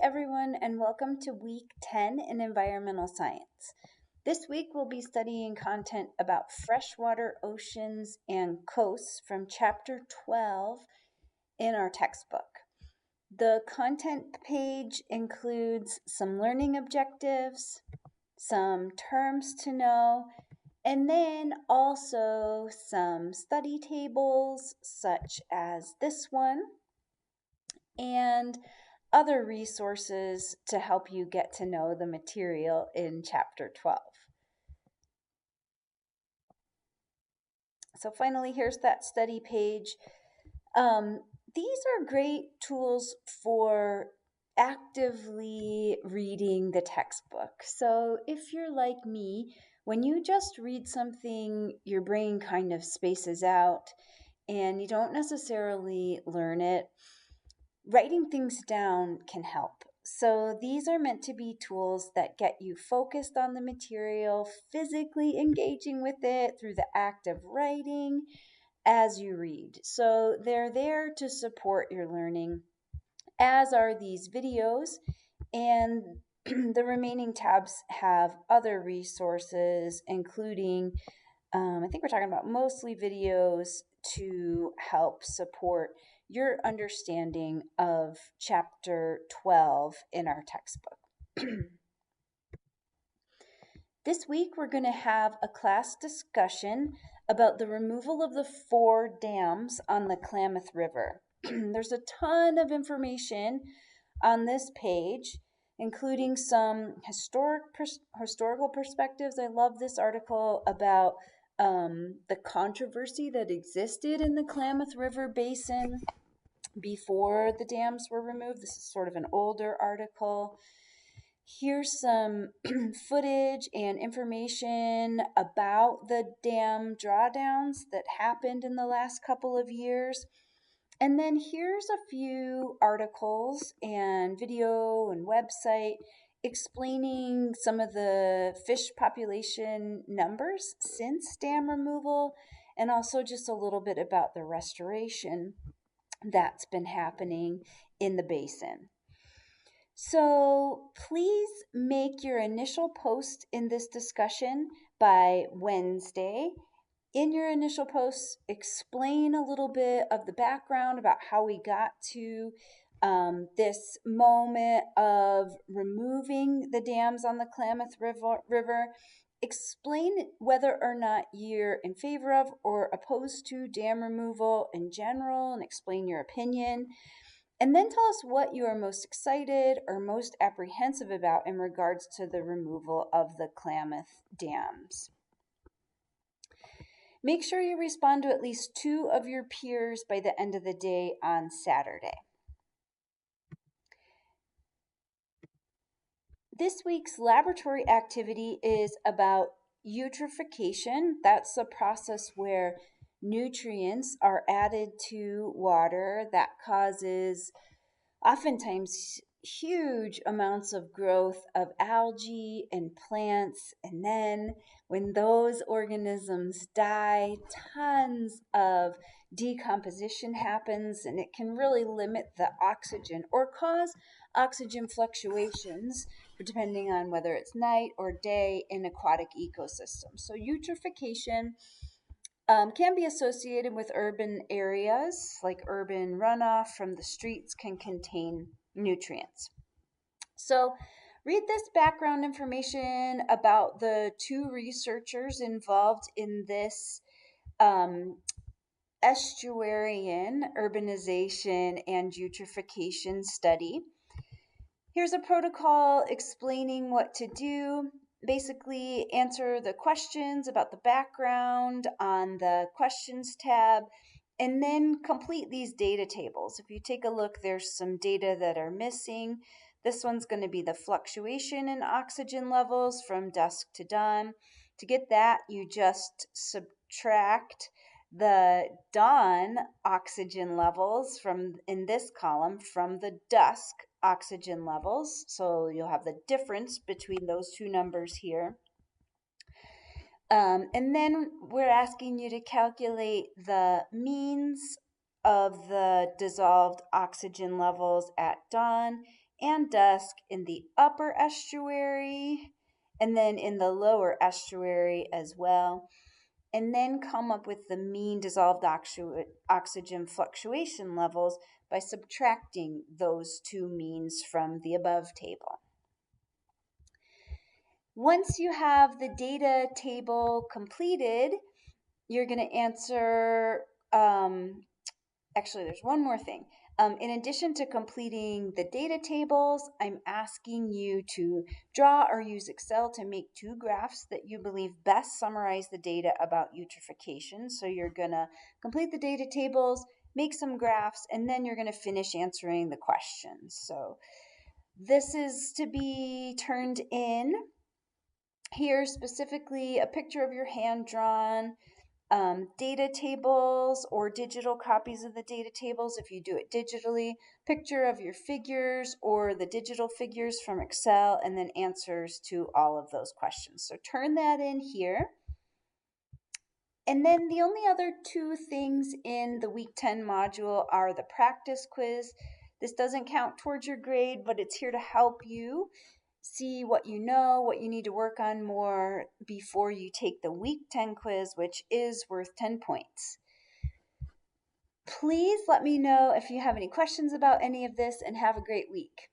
everyone, and welcome to week 10 in environmental science. This week we'll be studying content about freshwater oceans and coasts from chapter 12 in our textbook. The content page includes some learning objectives, some terms to know, and then also some study tables such as this one, and other resources to help you get to know the material in chapter 12. So finally, here's that study page. These are great tools for actively reading the textbook. So if you're like me, when you just read something, your brain kind of spaces out and you don't necessarily learn it. Writing things down can help. So these are meant to be tools that get you focused on the material, physically engaging with it through the act of writing as you read. So they're there to support your learning, as are these videos, and the remaining tabs have other resources, including I think we're talking about mostly videos to help support your understanding of chapter 12 in our textbook. This week we're going to have a class discussion about the removal of the 4 dams on the Klamath River. There's a ton of information on this page, including some historical perspectives. I love this article about the controversy that existed in the Klamath River Basin before the dams were removed. This is sort of an older article. Here's some footage and information about the dam drawdowns that happened in the last couple of years. And then here's a few articles and video and website explaining some of the fish population numbers since dam removal, and also just a little bit about the restoration that's been happening in the basin. So please make your initial post in this discussion by Wednesday. In your initial post, explain a little bit of the background about how we got to this moment of removing the dams on the Klamath River. Explain whether or not you're in favor of or opposed to dam removal in general, and explain your opinion. And then tell us what you are most excited or most apprehensive about in regards to the removal of the Klamath dams. Make sure you respond to at least 2 of your peers by the end of the day on Saturday. This week's laboratory activity is about eutrophication. That's a process where nutrients are added to water that causes oftentimes huge amounts of growth of algae and plants, and then when those organisms die, tons of decomposition happens, and it can really limit the oxygen or cause oxygen fluctuations depending on whether it's night or day in aquatic ecosystems. So eutrophication can be associated with urban areas, like urban runoff from the streets can contain nutrients. So read this background information about the 2 researchers involved in this estuarian urbanization and eutrophication study. Here's a protocol explaining what to do. Basically, answer the questions about the background on the questions tab, and then complete these data tables. If you take a look, there's some data that are missing. This one's going to be the fluctuation in oxygen levels from dusk to dawn. To get that, you just subtract the dawn oxygen levels from in this column from the dusk oxygen levels. So you'll have the difference between those 2 numbers here. And then we're asking you to calculate the means of the dissolved oxygen levels at dawn and dusk in the upper estuary, and then in the lower estuary as well. And then come up with the mean dissolved oxygen fluctuation levels by subtracting those two means from the above table. Once you have the data table completed, you're going to answer, actually, there's one more thing. In addition to completing the data tables, I'm asking you to draw or use Excel to make two graphs that you believe best summarize the data about eutrophication. So you're going to complete the data tables, make some graphs, and then you're going to finish answering the questions. So this is to be turned in. Here specifically a picture of your hand-drawn data tables or digital copies of the data tables if you do it digitally, picture of your figures or the digital figures from Excel, and then answers to all of those questions. So turn that in here. And then the only other two things in the week 10 module are the practice quiz. This doesn't count towards your grade, but it's here to help you see what you know, what you need to work on more before you take the week 10 quiz, which is worth 10 points. Please let me know if you have any questions about any of this, and have a great week.